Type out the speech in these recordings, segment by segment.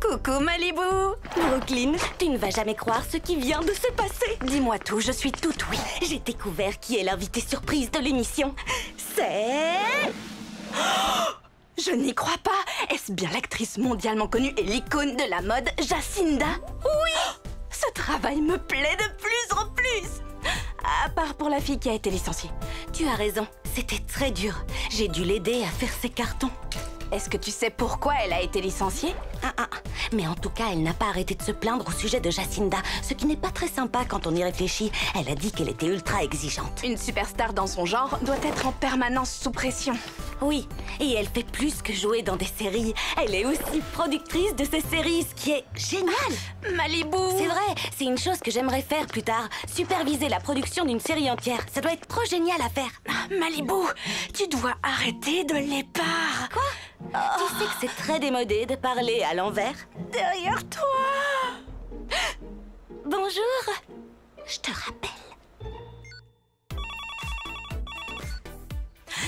Coucou Malibu. Brooklyn, tu ne vas jamais croire ce qui vient de se passer. Dis-moi tout, je suis toute oui. J'ai découvert qui est l'invité surprise de l'émission. C'est... Oh, je n'y crois pas. Est-ce bien l'actrice mondialement connue et l'icône de la mode, Jacinda? Oui. Ce travail me plaît de plus en plus. À part pour la fille qui a été licenciée. Tu as raison, c'était très dur. J'ai dû l'aider à faire ses cartons. Est-ce que tu sais pourquoi elle a été licenciée? Mais en tout cas, elle n'a pas arrêté de se plaindre au sujet de Jacinda, ce qui n'est pas très sympa quand on y réfléchit. Elle a dit qu'elle était ultra exigeante. Une superstar dans son genre doit être en permanence sous pression. Oui, et elle fait plus que jouer dans des séries. Elle est aussi productrice de ces séries, ce qui est génial. Malibu! C'est vrai, c'est une chose que j'aimerais faire plus tard. Superviser la production d'une série entière. Ça doit être trop génial à faire. Malibu, tu dois arrêter de l'épars. Quoi? Tu sais que c'est très démodé de parler à l'envers. Derrière toi. Bonjour. Je te rappelle.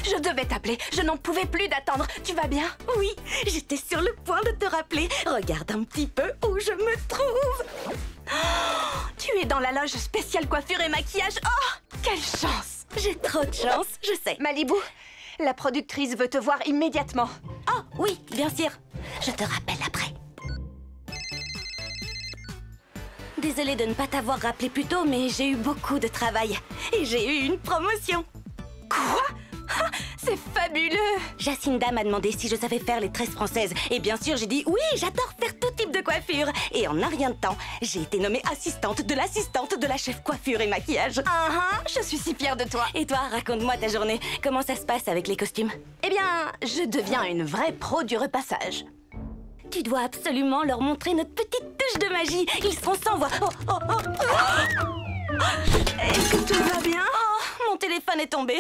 Je devais t'appeler, je n'en pouvais plus d'attendre. Tu vas bien? Oui, j'étais sur le point de te rappeler. Regarde un petit peu où je me trouve. Oh, tu es dans la loge spéciale coiffure et maquillage. Oh, quelle chance! J'ai trop de chance, je sais. Malibu, la productrice veut te voir immédiatement. Oh, oui, bien sûr. Je te rappelle après. Désolée de ne pas t'avoir rappelé plus tôt, mais j'ai eu beaucoup de travail. Et j'ai eu une promotion. Quoi? Ah, c'est fabuleux! Jacinda m'a demandé si je savais faire les tresses françaises. Et bien sûr, j'ai dit oui, j'adore faire tout type de coiffure. Et en un rien de temps, j'ai été nommée assistante de la chef coiffure et maquillage. Je suis si fière de toi. Et toi, raconte-moi ta journée. Comment ça se passe avec les costumes? Eh bien, je deviens une vraie pro du repassage. Tu dois absolument leur montrer notre petite touche de magie. Ils seront sans voix. Est-ce que tout va bien? Oh, mon téléphone est tombé.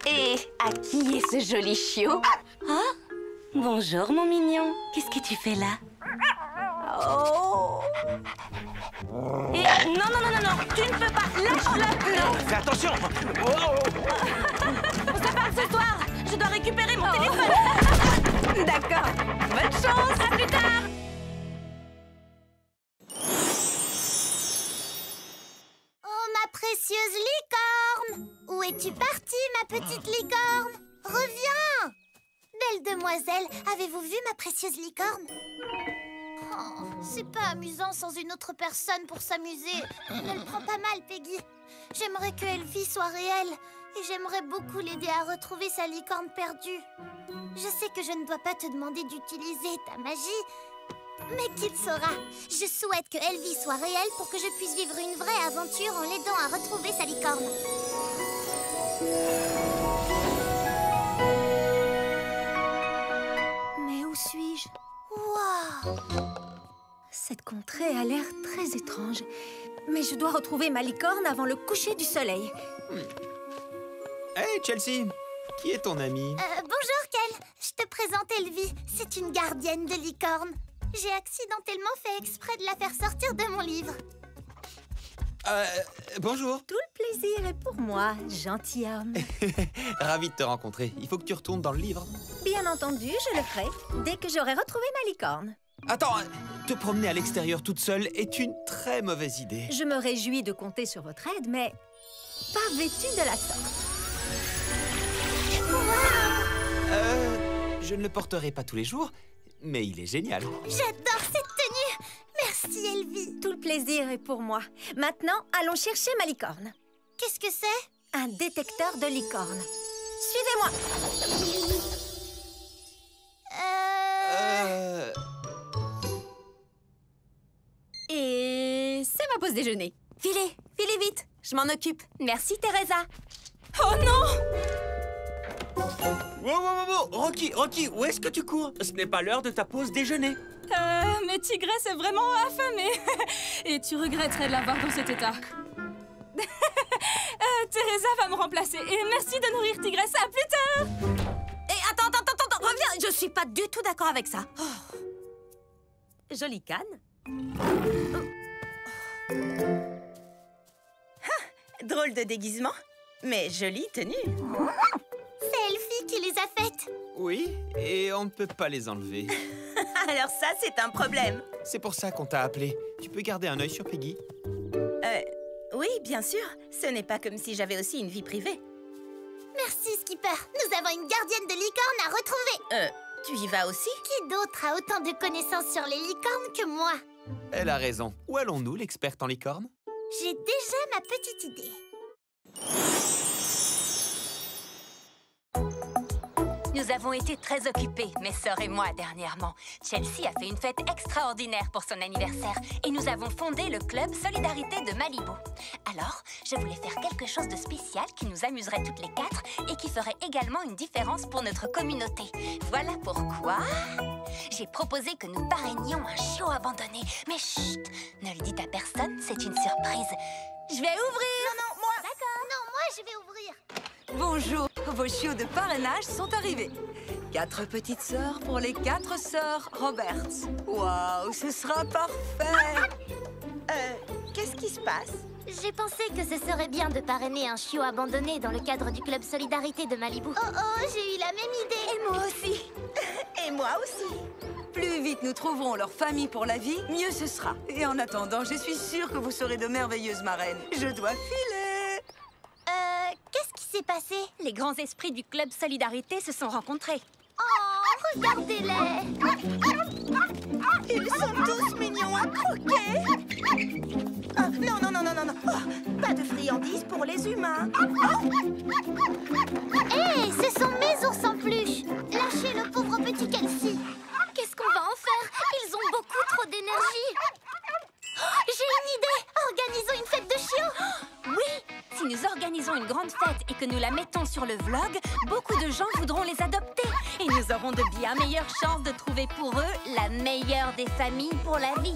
Et à qui est ce joli chiot? Ah, bonjour mon mignon. Qu'est-ce que tu fais là? Oh. Et non, tu ne peux pas. Lâche-le. Non. Fais attention. On se parle ce soir. Je dois récupérer mon téléphone. D'accord. Bonne chance. À plus tard. Oh, ma précieuse licorne! Où es-tu partie, ma petite licorne? Reviens! Belle demoiselle, avez-vous vu ma précieuse licorne? Oh, c'est pas amusant sans une autre personne pour s'amuser. Ne le prends pas mal, Peggy. J'aimerais que Elfie soit réelle et j'aimerais beaucoup l'aider à retrouver sa licorne perdue. Je sais que je ne dois pas te demander d'utiliser ta magie, mais qu'il saura. Je souhaite que Elfie soit réelle pour que je puisse vivre une vraie aventure en l'aidant à retrouver sa licorne. Mais où suis-je? Waouh! Cette contrée a l'air très étrange. Mais je dois retrouver ma licorne avant le coucher du soleil. Hey, Chelsea! Qui est ton amie? Bonjour, Kel. Je te présente Elfie. C'est une gardienne de licorne. J'ai accidentellement fait exprès de la faire sortir de mon livre. Bonjour. Tout le plaisir est pour moi, gentilhomme. Ravi de te rencontrer. Il faut que tu retournes dans le livre. Bien entendu, je le ferai dès que j'aurai retrouvé ma licorne. Attends, te promener à l'extérieur toute seule est une très mauvaise idée. Je me réjouis de compter sur votre aide, mais pas vêtue de la sorte. Je ne le porterai pas tous les jours, mais il est génial. J'adore cette tenue. Merci, Elfie. Tout le plaisir est pour moi. Maintenant, allons chercher ma licorne. Qu'est-ce que c'est? Un détecteur de licorne. Suivez-moi. Et c'est ma pause déjeuner. Filez vite, je m'en occupe. Merci, Teresa. Oh non! Wow, Rocky, où est-ce que tu cours? Ce n'est pas l'heure de ta pause déjeuner. Mais Tigresse est vraiment affamée. Et tu regretterais de la voir dans cet état. Teresa va me remplacer. Et merci de nourrir Tigresse. À plus tard. Et attends, reviens. Je suis pas du tout d'accord avec ça. Oh. Jolie canne. Drôle de déguisement, mais jolie tenue. C'est Elfie qui les a faites. Oui, et on ne peut pas les enlever. Alors ça, c'est un problème. C'est pour ça qu'on t'a appelé. Tu peux garder un œil sur Peggy? Oui, bien sûr. Ce n'est pas comme si j'avais aussi une vie privée. Merci, Skipper. Nous avons une gardienne de licorne à retrouver. Tu y vas aussi? Qui d'autre a autant de connaissances sur les licornes que moi? Elle a raison. Où allons-nous, l'experte en licorne? J'ai déjà ma petite idée. Nous avons été très occupés, mes sœurs et moi, dernièrement. Chelsea a fait une fête extraordinaire pour son anniversaire et nous avons fondé le club Solidarité de Malibu. Alors, je voulais faire quelque chose de spécial qui nous amuserait toutes les quatre et qui ferait également une différence pour notre communauté. Voilà pourquoi j'ai proposé que nous parrainions un chiot abandonné. Mais chut, ne le dites à personne, c'est une surprise. Je vais ouvrir. Non, moi. D'accord. Non, moi, je vais ouvrir. Bonjour, vos chiots de parrainage sont arrivés. 4 petites sœurs pour les 4 sœurs Roberts. Waouh, ce sera parfait. Qu'est-ce qui se passe? J'ai pensé que ce serait bien de parrainer un chiot abandonné dans le cadre du club Solidarité de Malibu. Oh, j'ai eu la même idée. Et moi aussi. Et moi aussi. Plus vite nous trouverons leur famille pour la vie, mieux ce sera. Et en attendant, je suis sûre que vous serez de merveilleuses marraines. Je dois filer. Qu'est-ce qui s'est passé? Les grands esprits du club Solidarité se sont rencontrés. Oh, regardez-les. Ils sont tous mignons à croquer. Ah, non. Oh, pas de friandises pour les humains. Hé, ce sont mes ours en peluche. Lâchez le pauvre petit Kelsey. Qu'est-ce qu'on va en faire? Ils ont beaucoup trop d'énergie. Oh, j'ai une idée. Organisons une fête de chiots. Oui, si nous organisons une grande fête et que nous la mettons sur le vlog, beaucoup de gens voudront les adopter. Et nous aurons de bien meilleures chances de trouver pour eux la meilleure des familles pour la vie.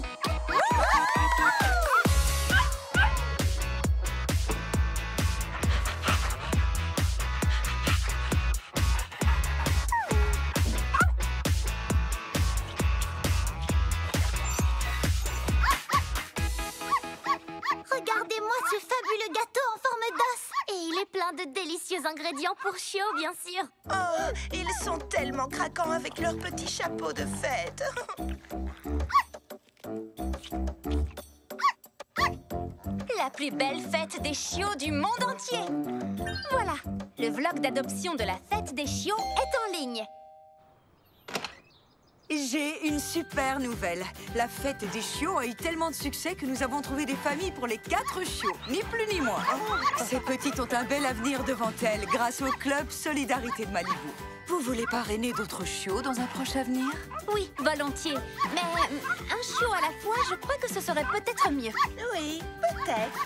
Regardez-moi ce fabuleux gâteau en forme d'os. Et il est plein de délicieux ingrédients pour chiots, bien sûr. Oh, ils sont tellement craquants avec leurs petits chapeaux de fête. La plus belle fête des chiots du monde entier. Voilà, le vlog d'adoption de la fête des chiots est en ligne. J'ai une super nouvelle. La fête des chiots a eu tellement de succès que nous avons trouvé des familles pour les 4 chiots, ni plus ni moins. Ces petites ont un bel avenir devant elles grâce au club Solidarité de Malibu. Vous voulez parrainer d'autres chiots dans un proche avenir? Oui, volontiers. Mais un chiot à la fois, je crois que ce serait peut-être mieux. Oui, peut-être.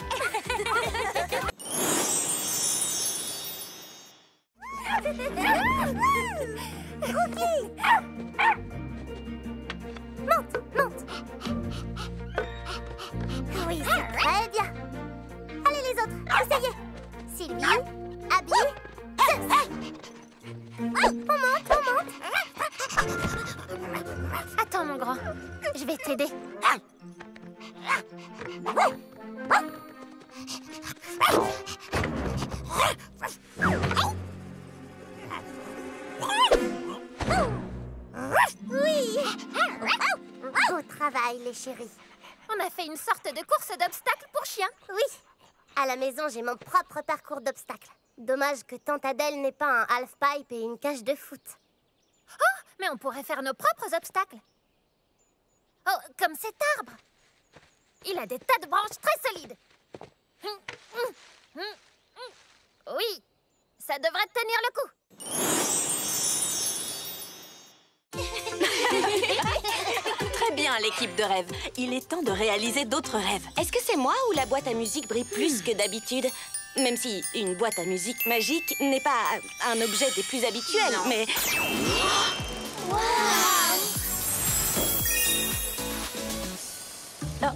Rookie! Monte. Oui, c'est très bien. Allez les autres, essayez. Sylvie, Abby, on monte. Attends mon grand, je vais t'aider. Oui. Beau travail les chéris. On a fait une sorte de course d'obstacles pour chiens. Oui. À la maison, j'ai mon propre parcours d'obstacles. Dommage que tante Adèle n'ait pas un half-pipe et une cage de foot. Oh, mais on pourrait faire nos propres obstacles. Oh, comme cet arbre. Il a des tas de branches très solides. Oui, ça devrait tenir le coup. Très bien, l'équipe de rêve. Il est temps de réaliser d'autres rêves. Est-ce que c'est moi ou la boîte à musique brille plus que d'habitude? Même si une boîte à musique magique n'est pas un objet des plus habituels, Non. mais... Wow. Oh.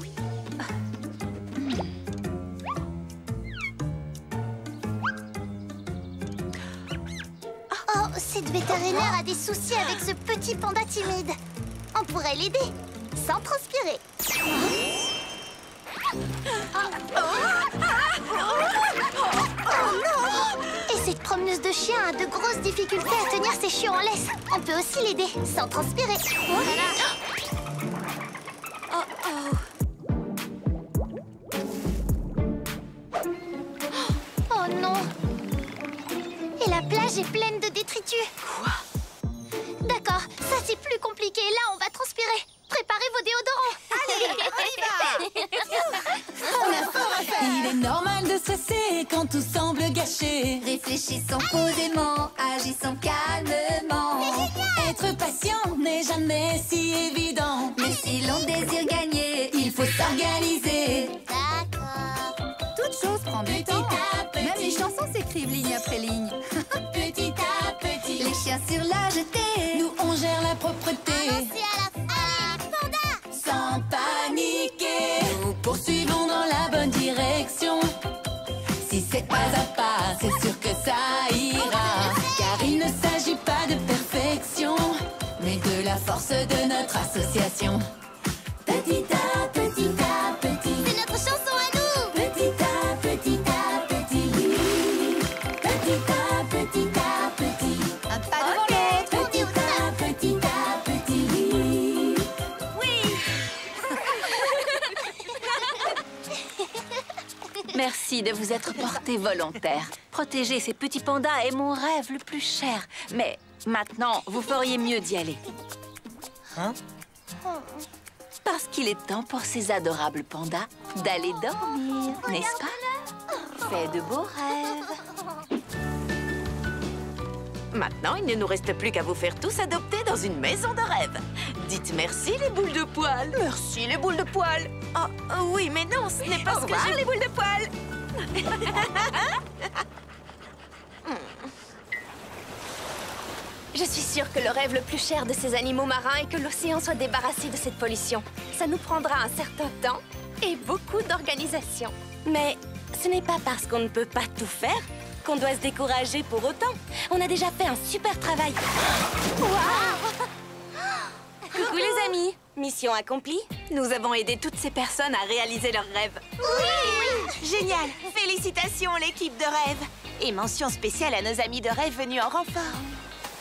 Oh, cette vétérinaire a des soucis avec ce petit panda timide. On pourrait l'aider, sans transpirer. Oh non! Et cette promeneuse éleveuse de chiens a de grosses difficultés à tenir ses chiots en laisse. On peut aussi l'aider, sans transpirer. Voilà. Oh non! Et la plage est pleine de détritus. Quoi? D'accord, ça c'est plus compliqué. Là, on va transpirer. Préparez vos déodorants. Allez, on y va. On a fort à faire. Il est normal de stresser quand tout semble gâché. Réfléchissons posément, agissons calmement. Être patient n'est jamais si évident. Mais si l'on désire gagner, Il faut s'organiser. D'accord. toute chose prend du temps. Même les chansons s'écrivent ligne après ligne. Petit à petit, Les chiens sur la jetée. nous on gère la propreté. C'est à la fin. Allez, panda! Sans paniquer, nous poursuivons dans la bonne direction. Si c'est pas à pas, c'est sûr que ça ira. Car il ne s'agit pas de perfection, mais de la force de notre association. Petit à petit à petit, C'est notre chanson à nous! petit à petit à petit. Petit à petit à petit, Un pas devant l'autre. petit à petit à petit. Merci de vous être porté volontaire. Protéger ces petits pandas est mon rêve le plus cher. Mais maintenant, vous feriez mieux d'y aller. Hein? Parce qu'il est temps pour ces adorables pandas d'aller dormir, n'est-ce pas? Fais de beaux rêves. Maintenant, il ne nous reste plus qu'à vous faire tous adopter dans une maison de rêve. Dites merci, les boules de poils. Merci, les boules de poils. Oh, oui, mais non, ce n'est pas ce que j'ai, les boules de poils. Je suis sûre que le rêve le plus cher de ces animaux marins est que l'océan soit débarrassé de cette pollution. Ça nous prendra un certain temps et beaucoup d'organisation. Mais ce n'est pas parce qu'on ne peut pas tout faire qu'on doit se décourager pour autant. On a déjà fait un super travail. Coucou les amis, mission accomplie. Nous avons aidé toutes ces personnes à réaliser leurs rêves. Génial. Félicitations, l'équipe de rêve. Et mention spéciale à nos amis de rêve venus en renfort.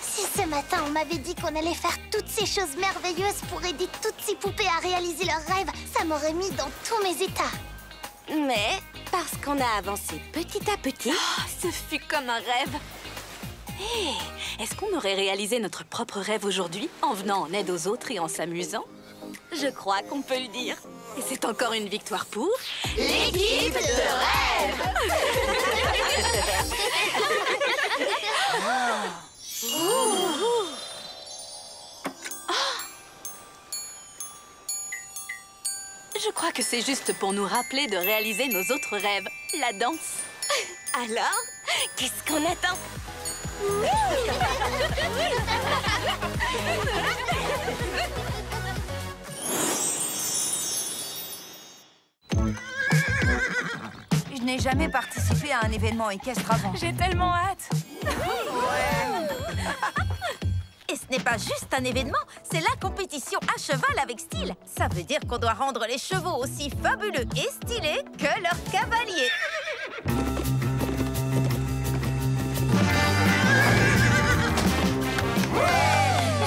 Si ce matin on m'avait dit qu'on allait faire toutes ces choses merveilleuses pour aider toutes ces poupées à réaliser leurs rêves, ça m'aurait mis dans tous mes états. Mais parce qu'on a avancé petit à petit, ce fut comme un rêve. Hé, est-ce qu'on aurait réalisé notre propre rêve aujourd'hui en venant en aide aux autres et en s'amusant? Je crois qu'on peut le dire. Et c'est encore une victoire pour l'équipe de rêve. Je crois que c'est juste pour nous rappeler de réaliser nos autres rêves, la danse. Alors, qu'est-ce qu'on attend? Je n'ai jamais participé à un événement équestre avant. J'ai tellement hâte. Et ce n'est pas juste un événement, c'est la compétition à cheval avec style. Ça veut dire qu'on doit rendre les chevaux aussi fabuleux et stylés que leurs cavaliers.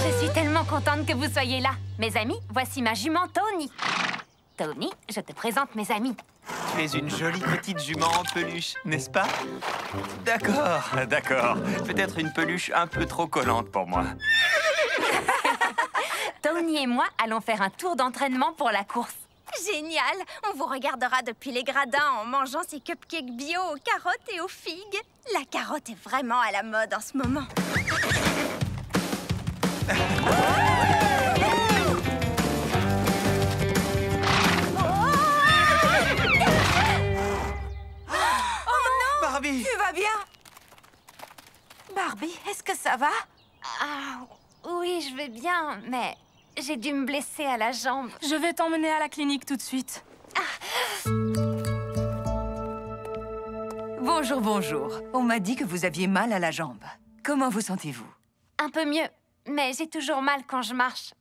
Je suis tellement contente que vous soyez là. Mes amis, voici ma jument Tony. Tony, je te présente mes amis. Tu es une jolie petite jument en peluche, n'est-ce pas? D'accord, d'accord. Peut-être une peluche un peu trop collante pour moi. Tony et moi allons faire un tour d'entraînement pour la course. Génial! On vous regardera depuis les gradins en mangeant ces cupcakes bio aux carottes et aux figues. La carotte est vraiment à la mode en ce moment. Barbie! Tu vas bien? Barbie, est-ce que ça va? Ah, oui, je vais bien, mais j'ai dû me blesser à la jambe. Je vais t'emmener à la clinique tout de suite. Bonjour, bonjour. On m'a dit que vous aviez mal à la jambe. Comment vous sentez-vous? Un peu mieux, mais j'ai toujours mal quand je marche.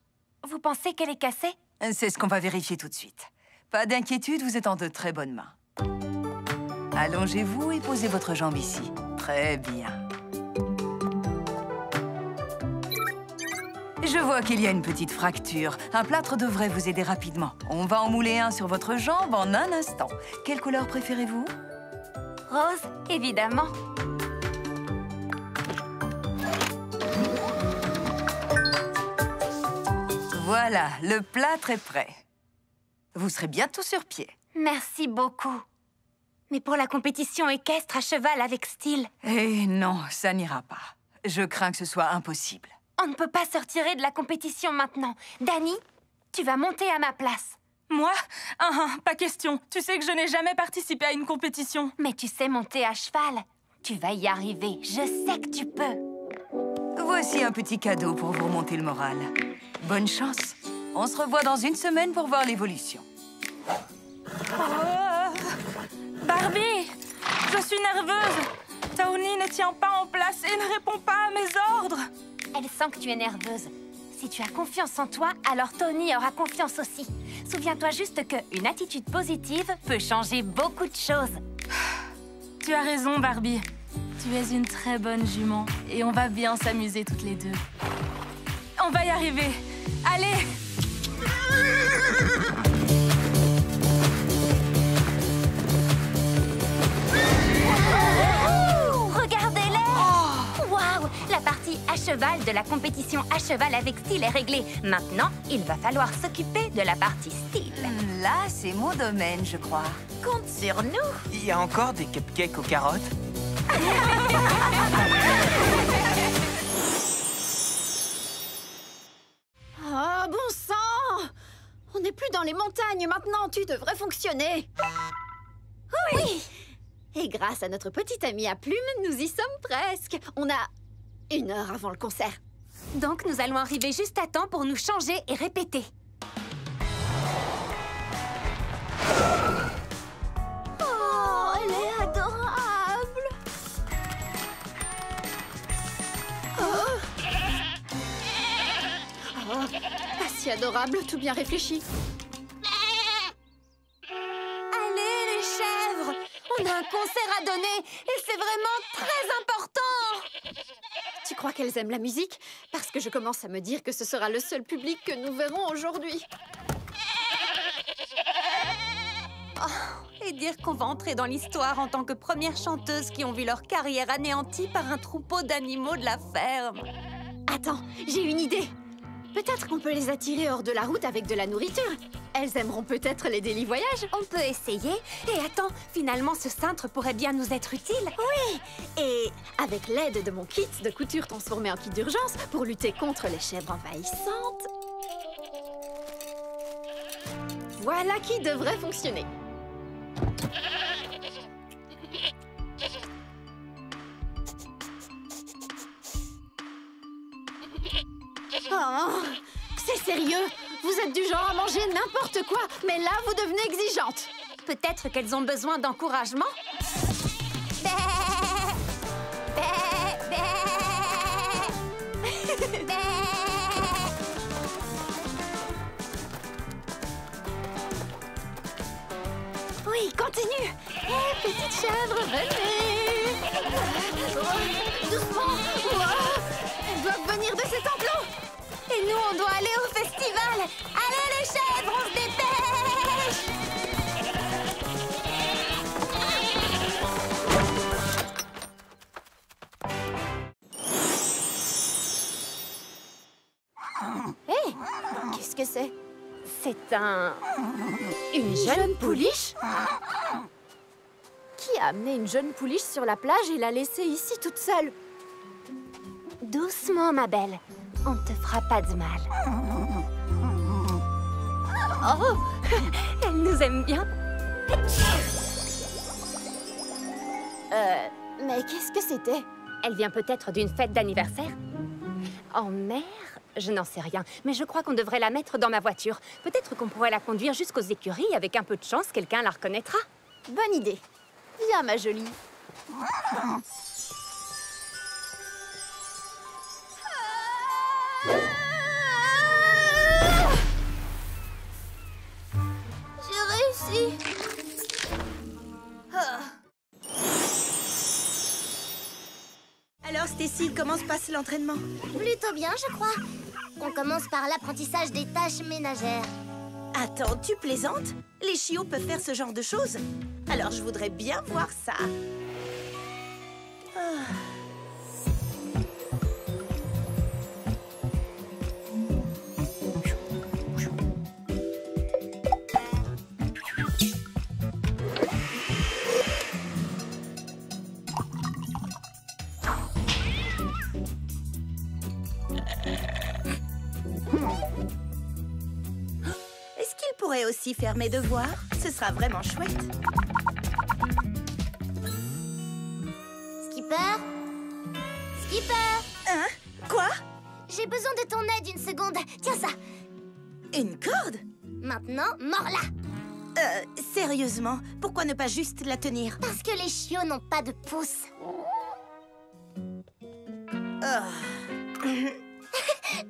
Vous pensez qu'elle est cassée? C'est ce qu'on va vérifier tout de suite. Pas d'inquiétude, vous êtes en de très bonnes mains. Allongez-vous et posez votre jambe ici. Très bien. Je vois qu'il y a une petite fracture. Un plâtre devrait vous aider rapidement. On va en mouler un sur votre jambe en un instant. Quelle couleur préférez-vous? Rose, évidemment. Voilà, le plâtre est prêt. Vous serez bientôt sur pied. Merci beaucoup. Mais pour la compétition équestre à cheval avec style... Eh non, ça n'ira pas. Je crains que ce soit impossible. On ne peut pas se retirer de la compétition maintenant. Dani, tu vas monter à ma place. Moi? Pas question. Tu sais que je n'ai jamais participé à une compétition. Mais tu sais monter à cheval. Tu vas y arriver. Je sais que tu peux. Voici un petit cadeau pour vous remonter le moral. Bonne chance. On se revoit dans une semaine pour voir l'évolution. Barbie, je suis nerveuse. Tony ne tient pas en place et ne répond pas à mes ordres. Elle sent que tu es nerveuse. Si tu as confiance en toi, alors Tony aura confiance aussi. Souviens-toi juste qu'une attitude positive peut changer beaucoup de choses. Tu as raison, Barbie. Tu es une très bonne jument et on va bien s'amuser toutes les deux. On va y arriver. Allez! Regardez-les! Waouh! La partie à cheval de la compétition à cheval avec style est réglée. Maintenant, il va falloir s'occuper de la partie style. Là, c'est mon domaine, je crois. Compte sur nous. Il y a encore des cupcakes aux carottes? Ah, bon sang! On n'est plus dans les montagnes maintenant, tu devrais fonctionner. Oui! Et grâce à notre petite amie à plumes, nous y sommes presque. On a 1 heure avant le concert. Donc, nous allons arriver juste à temps pour nous changer et répéter. Oh, elle est adorable! Oh, pas si adorable, tout bien réfléchi. Allez, les chèvres! On a un concert à donner et c'est vraiment très important! Tu crois qu'elles aiment la musique? Parce que je commence à me dire que ce sera le seul public que nous verrons aujourd'hui. Et dire qu'on va entrer dans l'histoire en tant que premières chanteuses qui ont vu leur carrière anéantie par un troupeau d'animaux de la ferme. Attends, j'ai une idée. Peut-être qu'on peut les attirer hors de la route avec de la nourriture. Elles aimeront peut-être les daily voyages. On peut essayer. Et attends, finalement, ce cintre pourrait bien nous être utile. Oui, et avec l'aide de mon kit de couture transformé en kit d'urgence pour lutter contre les chèvres envahissantes. Voilà qui devrait fonctionner. Oh, c'est sérieux? Vous êtes du genre à manger n'importe quoi, mais là, vous devenez exigeante. Peut-être qu'elles ont besoin d'encouragement. Oui, continue. Hé, petite chèvre, venez. Doucement. Elles doivent venir de cet enclos. Et nous, on doit aller au festival. Allez, les chèvres, on se dépêche. Hé, qu'est-ce que c'est? C'est Une jeune pouliche? Qui a amené une jeune pouliche sur la plage et l'a laissée ici toute seule? Doucement, ma belle. On ne te fera pas de mal. Oh, elle nous aime bien. Mais qu'est-ce que c'était? Elle vient peut-être d'une fête d'anniversaire? En mer? Je n'en sais rien, mais je crois qu'on devrait la mettre dans ma voiture. Peut-être qu'on pourrait la conduire jusqu'aux écuries. Avec un peu de chance, quelqu'un la reconnaîtra. Bonne idée. Viens, ma jolie. J'ai réussi. Alors, Stacy, comment se passe l'entraînement? Plutôt bien, je crois. On commence par l'apprentissage des tâches ménagères. Attends, tu plaisantes? Les chiots peuvent faire ce genre de choses? Alors je voudrais bien voir ça. Est-ce qu'il pourrait aussi faire mes devoirs? Ce sera vraiment chouette. Skipper? Skipper? Hein? Quoi? J'ai besoin de ton aide une seconde. Tiens ça. Une corde? Maintenant, mords-la. Sérieusement, pourquoi ne pas juste la tenir? Parce que les chiots n'ont pas de pouce.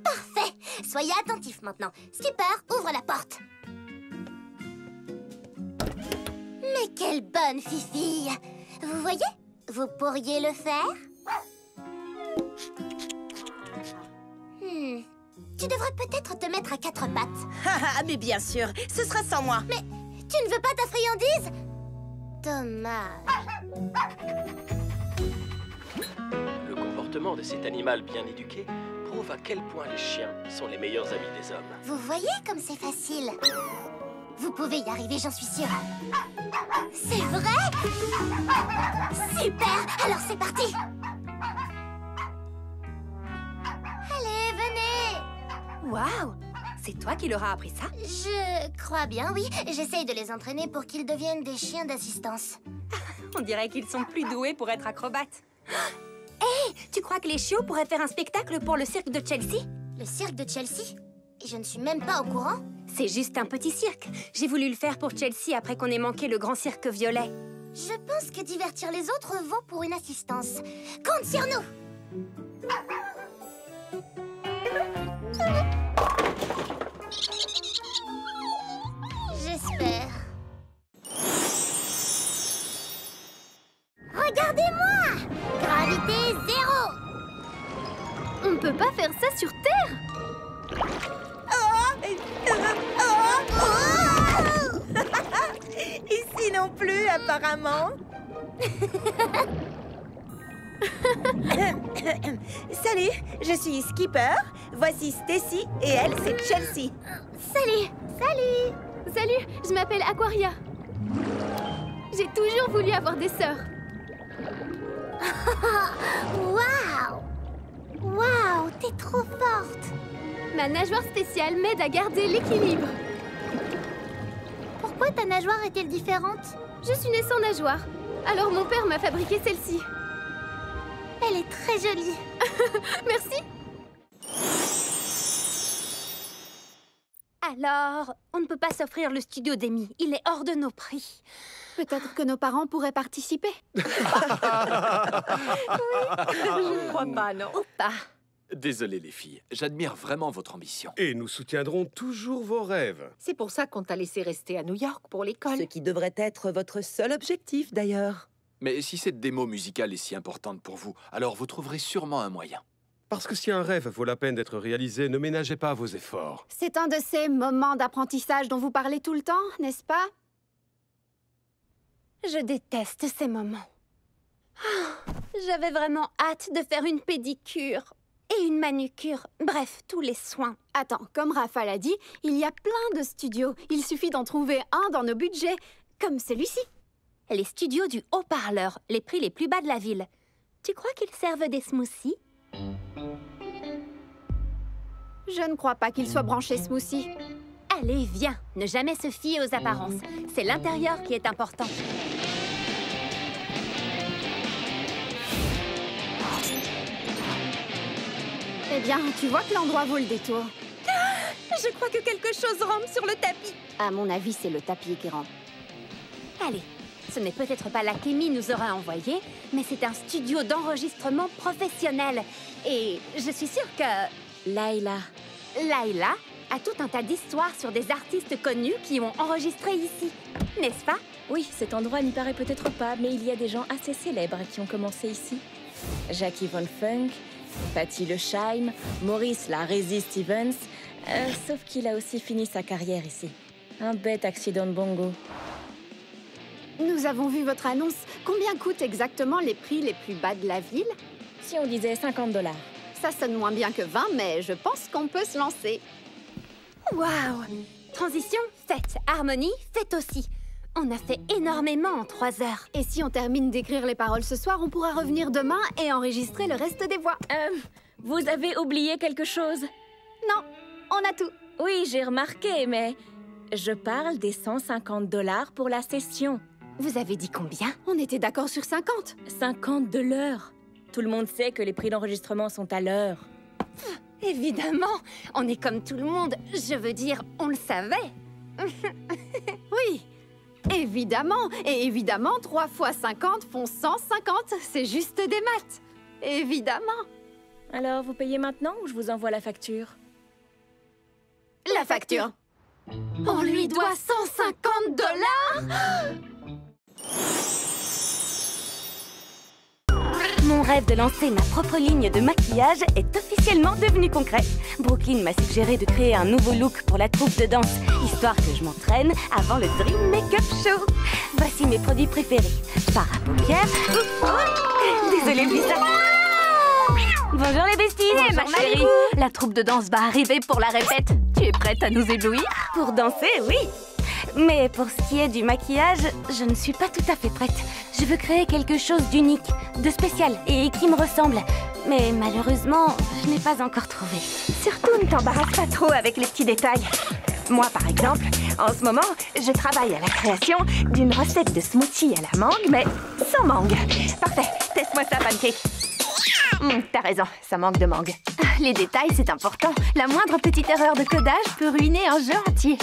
Parfait. Soyez attentifs maintenant. Skipper, ouvre la porte. Mais quelle bonne fifille. Vous voyez? Vous pourriez le faire? Tu devrais peut-être te mettre à quatre pattes. Ah, mais bien sûr, ce sera sans moi. Mais tu ne veux pas ta friandise? Dommage. Le comportement de cet animal bien éduqué prouve à quel point les chiens sont les meilleurs amis des hommes. Vous voyez comme c'est facile? Vous pouvez y arriver, j'en suis sûre. C'est vrai? Super! Alors c'est parti! Allez, venez! Waouh! C'est toi qui leur as appris ça? Je crois bien, oui. J'essaye de les entraîner pour qu'ils deviennent des chiens d'assistance. On dirait qu'ils sont plus doués pour être acrobates. Hé! Tu crois que les chiots pourraient faire un spectacle pour le cirque de Chelsea? Le cirque de Chelsea? Je ne suis même pas au courant. C'est juste un petit cirque. J'ai voulu le faire pour Chelsea après qu'on ait manqué le grand cirque violet. Je pense que divertir les autres vaut pour une assistance. Compte sur nous! J'espère. Regardez-moi! Gravité zéro! On ne peut pas faire ça sur Terre. Ici non plus, apparemment. Salut, je suis Skipper. Voici Stacy et elle, c'est Chelsea. Salut. Salut. Salut, je m'appelle Aquaria. J'ai toujours voulu avoir des sœurs. Waouh! Waouh, t'es trop forte! Ma nageoire spéciale m'aide à garder l'équilibre. Pourquoi ta nageoire est-elle différente? Je suis née sans nageoire. Alors mon père m'a fabriqué celle-ci. Elle est très jolie. Merci. Alors, on ne peut pas s'offrir le studio d'Amy. Il est hors de nos prix. Peut-être que nos parents pourraient participer. Oui. Je ne crois pas, non. Ou pas. Désolé les filles, j'admire vraiment votre ambition. Et nous soutiendrons toujours vos rêves. C'est pour ça qu'on t'a laissé rester à New York pour l'école. Ce qui devrait être votre seul objectif, d'ailleurs. Mais si cette démo musicale est si importante pour vous, alors vous trouverez sûrement un moyen. Parce que si un rêve vaut la peine d'être réalisé, ne ménagez pas vos efforts. C'est un de ces moments d'apprentissage dont vous parlez tout le temps, n'est-ce pas? Je déteste ces moments. J'avais vraiment hâte de faire une pédicure et une manucure. Bref, tous les soins. Attends, comme Raphaël l'a dit, il y a plein de studios. Il suffit d'en trouver un dans nos budgets, comme celui-ci. Les studios du haut-parleur, les prix les plus bas de la ville. Tu crois qu'ils servent des smoothies? Je ne crois pas qu'il soit branché smoothie. Allez, viens. Ne jamais se fier aux apparences. C'est l'intérieur qui est important. Eh bien, tu vois que l'endroit vaut le détour. Je crois que quelque chose rampe sur le tapis. À mon avis, c'est le tapis qui rampe. Allez, ce n'est peut-être pas là qu'Amy nous aura envoyé, mais c'est un studio d'enregistrement professionnel. Et je suis sûre que... Layla a tout un tas d'histoires sur des artistes connus qui ont enregistré ici. N'est-ce pas? Oui, cet endroit n'y paraît peut-être pas, mais il y a des gens assez célèbres qui ont commencé ici. Jackie Von Funk, Patty LeShime, Maurice la Rési Stevens, sauf qu'il a aussi fini sa carrière ici. Un bête accident de bongo. Nous avons vu votre annonce. Combien coûtent exactement les prix les plus bas de la ville? Si on disait 50 $. Ça sonne moins bien que 20, mais je pense qu'on peut se lancer. Waouh! Transition, faites. Harmonie, faites aussi. On a fait énormément en 3 heures. Et si on termine d'écrire les paroles ce soir, on pourra revenir demain et enregistrer le reste des voix. Vous avez oublié quelque chose? Non, on a tout. Oui, j'ai remarqué, mais je parle des 150 $ pour la session. Vous avez dit combien? On était d'accord sur 50. 50 de l'heure. Tout le monde sait que les prix d'enregistrement sont à l'heure. Évidemment, on est comme tout le monde. Je veux dire, on le savait. Oui, évidemment. Et évidemment, 3 fois 50 font 150. C'est juste des maths. Évidemment. Alors, vous payez maintenant ou je vous envoie la facture? La facture. On lui doit 150 $. Mon rêve de lancer ma propre ligne de maquillage est officiellement devenu concret. Brooklyn m'a suggéré de créer un nouveau look pour la troupe de danse, histoire que je m'entraîne avant le Dream Makeup Show. Voici mes produits préférés. Fard à paupières. Désolée, Blissa. Bonjour les besties. Bonjour, ma chérie. La troupe de danse va arriver pour la répète. Tu es prête à nous éblouir? Pour danser, oui. Mais pour ce qui est du maquillage, je ne suis pas tout à fait prête. Je veux créer quelque chose d'unique, de spécial et qui me ressemble. Mais malheureusement, je n'ai pas encore trouvé. Surtout, ne t'embarrasse pas trop avec les petits détails. Moi, par exemple, en ce moment, je travaille à la création d'une recette de smoothie à la mangue, mais sans mangue. Parfait, teste-moi ça, Pancake. T'as raison, ça manque de mangue. Les détails, c'est important. La moindre petite erreur de codage peut ruiner un jeu entier.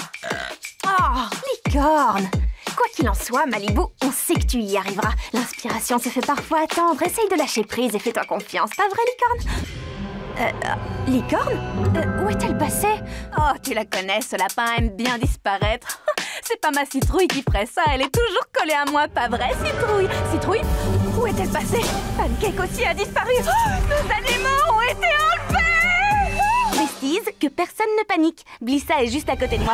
Oh, licorne! Quoi qu'il en soit, Malibu, on sait que tu y arriveras. L'inspiration se fait parfois attendre. Essaye de lâcher prise et fais-toi confiance, pas vrai, licorne? Licorne? Où est-elle passée? Oh, tu la connais, ce lapin aime bien disparaître. C'est pas ma citrouille qui ferait ça, elle est toujours collée à moi, pas vrai, citrouille? Citrouille? Où est-elle passée? Pancake aussi a disparu. Nos animaux ont été enlevés! Besties, que personne ne panique. Blissa est juste à côté de moi.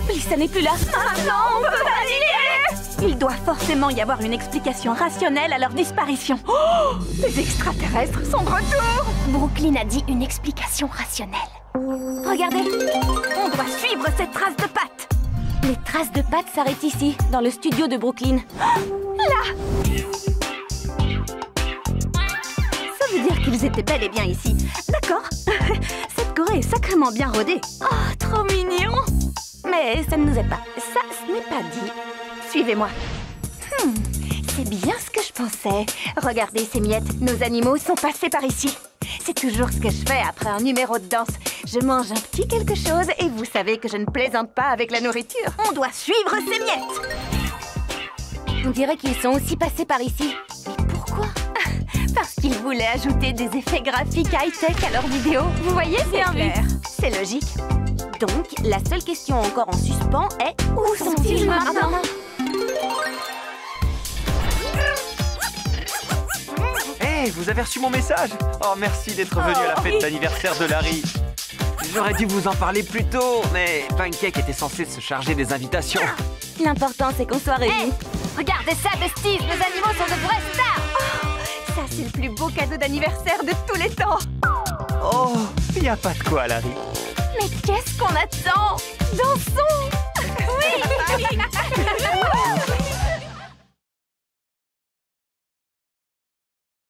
Blissa n'est plus là. Maman, on peut paniquer! Il doit forcément y avoir une explication rationnelle à leur disparition. Oh, les extraterrestres sont de retour! Brooklyn a dit une explication rationnelle. Regardez, on doit suivre cette trace de pattes. Les traces de pattes s'arrêtent ici, dans le studio de Brooklyn. Là! Ça veut dire qu'ils étaient bel et bien ici. D'accord. Cette Corée est sacrément bien rodée. Oh, trop mignon! Mais ça ne nous aide pas. Ça, ce n'est pas dit. Suivez-moi. C'est bien ce que je pensais. Regardez ces miettes, nos animaux sont passés par ici. C'est toujours ce que je fais après un numéro de danse. Je mange un petit quelque chose et vous savez que je ne plaisante pas avec la nourriture. On doit suivre ces miettes. On dirait qu'ils sont aussi passés par ici. Mais pourquoi? Parce qu'ils voulaient ajouter des effets graphiques high-tech à leurs vidéos. Vous voyez, c'est clair. C'est logique. Donc, la seule question encore en suspens est... Où sont-ils maintenant? Hey, vous avez reçu mon message? Oh, merci d'être venu à la fête d'anniversaire de Larry. J'aurais dû vous en parler plus tôt, mais Pancake était censé se charger des invitations. L'important, c'est qu'on soit réunis. Hey, regardez ça, Besties, nos animaux sont de vraies stars. Oh, ça, c'est le plus beau cadeau d'anniversaire de tous les temps. Oh, y a pas de quoi, Larry. Mais qu'est-ce qu'on attend? Dansons!